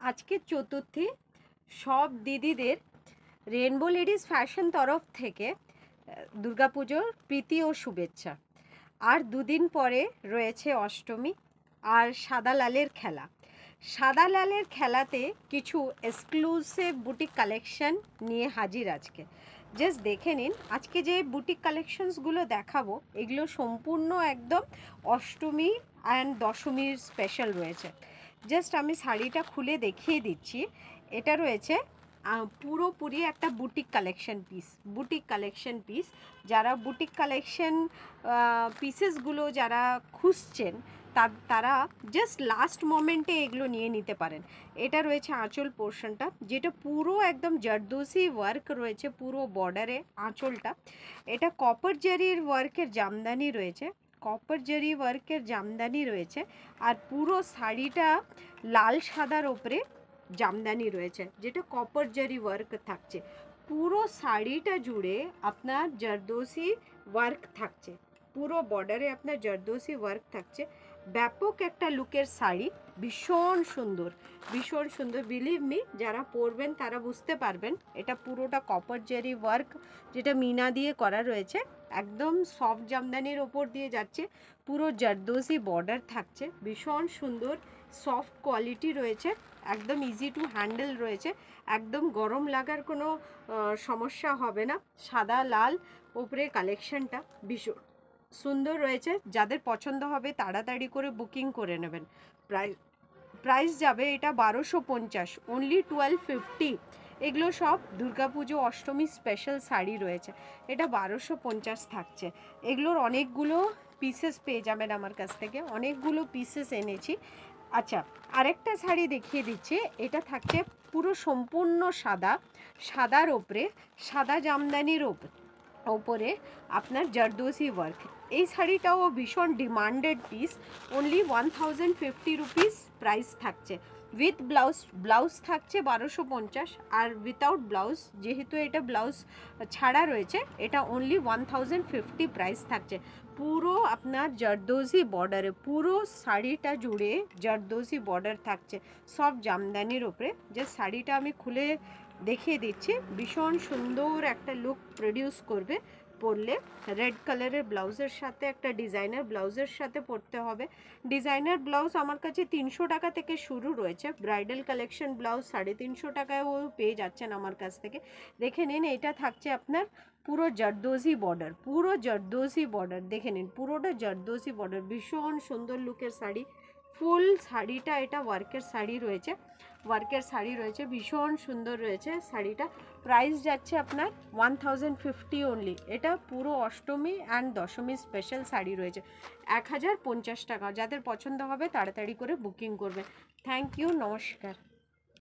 আজকে চতুর্থী সব দিদিদের রেনবো লেডিস ফ্যাশন তরফ থেকে দুর্গাপুজোর প্রীতি ও শুভেচ্ছা। আর দুদিন পরে রয়েছে অষ্টমী আর সাদা লালের খেলা। সাদা লালের খেলাতে কিছু এক্সক্লুসিভ বুটিক কালেকশন নিয়ে হাজির আজকে। জাস্ট দেখে নিন, আজকে যে বুটিক কালেকশনসগুলো দেখাবো এগুলো সম্পূর্ণ একদম অষ্টমী অ্যান্ড দশমীর স্পেশাল রয়েছে। জাস্ট আমি শাড়িটা খুলে দেখিয়ে দিচ্ছি। এটা রয়েছে পুরোপুরি একটা বুটিক কালেকশন পিস। যারা বুটিক কালেকশন পিসেসগুলো যারা খুঁজছেন তারা জাস্ট লাস্ট মোমেন্টে এগুলো নিয়ে নিতে পারেন। এটা রয়েছে আঁচল পোর্শনটা, যেটা পুরো একদম জারদোসি ওয়ার্ক রয়েছে পুরো বর্ডারে আঁচলটা। এটা কপার জারির ওয়ার্কের জামদানি রয়েছে আর পুরো শাড়িটা লাল সাদার ওপরে জামদানি রয়েছে, যেটা কপার জারি ওয়ার্ক থাকছে। পুরো শাড়িটা জুড়ে আপনার জারদোসি ওয়ার্ক থাকছে, পুরো বর্ডারে আপনার জারদোসি ওয়ার্ক থাকছে। ব্যাপক একটা লুকের শাড়ি, ভীষণ সুন্দর। বিলিভ মি, যারা পরবেন তারা বুঝতে পারবেন এটা পুরোটা কপার জারি ওয়ার্ক, যেটা মিনা দিয়ে করা রয়েছে। একদম সফট জামদানির ওপর দিয়ে যাচ্ছে, পুরো জারদোসি বর্ডার থাকছে, ভীষণ সুন্দর সফট কোয়ালিটি রয়েছে, একদম ইজি টু হ্যান্ডেল রয়েছে, একদম গরম লাগার কোনো সমস্যা হবে না। সাদা লাল ওপরে কালেকশনটা ভীষণ সুন্দর রয়েছে। যাদের পছন্দ হবে তাড়াতাড়ি করে বুকিং করে নেবেন। প্রাইস যাবে এটা 1250, অনলি 1250। এগুলো সব দুর্গাপুজো অষ্টমী স্পেশাল শাড়ি রয়েছে, এটা 1250 থাকছে। এগুলোর অনেকগুলো পিসেস পেয়ে যাবেন আমার কাছ থেকে, অনেকগুলো পিসেস এনেছি। আচ্ছা, আরেকটা শাড়ি দেখিয়ে দিচ্ছি। এটা থাকছে পুরো সম্পূর্ণ সাদার ওপরে, সাদা জামদানির ওপরে আপনার জারদোসি ওয়ার্ক। এই শাড়িটাও ভীষণ demanded piece, only 1050 rupees price থাকছে। উইথ ব্লাউজ থাকছে 1250, আর উইথাউট ব্লাউজ, যেহেতু এটা ব্লাউজ ছাড়া রয়েছে, এটা অনলি 1050 প্রাইস থাকছে। পুরো আপনার জারদোসি বর্ডারে, পুরো শাড়িটা জুড়ে জারদোসি বর্ডার থাকছে সব জামদানির ওপরে। যে শাড়িটা আমি খুলে দেখিয়ে দিচ্ছি, ভীষণ সুন্দর একটা লুক প্রডিউস করবে পরলে। রেড কালারের ব্লাউজের সাথে, একটা ডিজাইনার ব্লাউজের সাথে পরতে হবে। ডিজাইনার ব্লাউজ আমার কাছে 300 টাকা থেকে শুরু রয়েছে, ব্রাইডাল কালেকশন ব্লাউজ 350 টাকায়ও পেয়ে যাচ্ছেন আমার কাছ থেকে। দেখে নিন, এটা থাকছে আপনার পুরো জারদোসি বর্ডার, দেখে নিন পুরোটা জারদোসি বর্ডার, ভীষণ সুন্দর লুকের শাড়ি। ফুল শাড়িটা এটা ওয়ার্কের শাড়ি রয়েছে, ভীষণ সুন্দর রয়েছে শাড়িটা। প্রাইস যাচ্ছে আপনার 1050 অনলি। এটা পুরো অষ্টমী অ্যান্ড দশমী স্পেশাল শাড়ি রয়েছে, 1050 টাকা। যাদের পছন্দ হবে তাড়াতাড়ি করে বুকিং করবে। থ্যাংক ইউ, নমস্কার।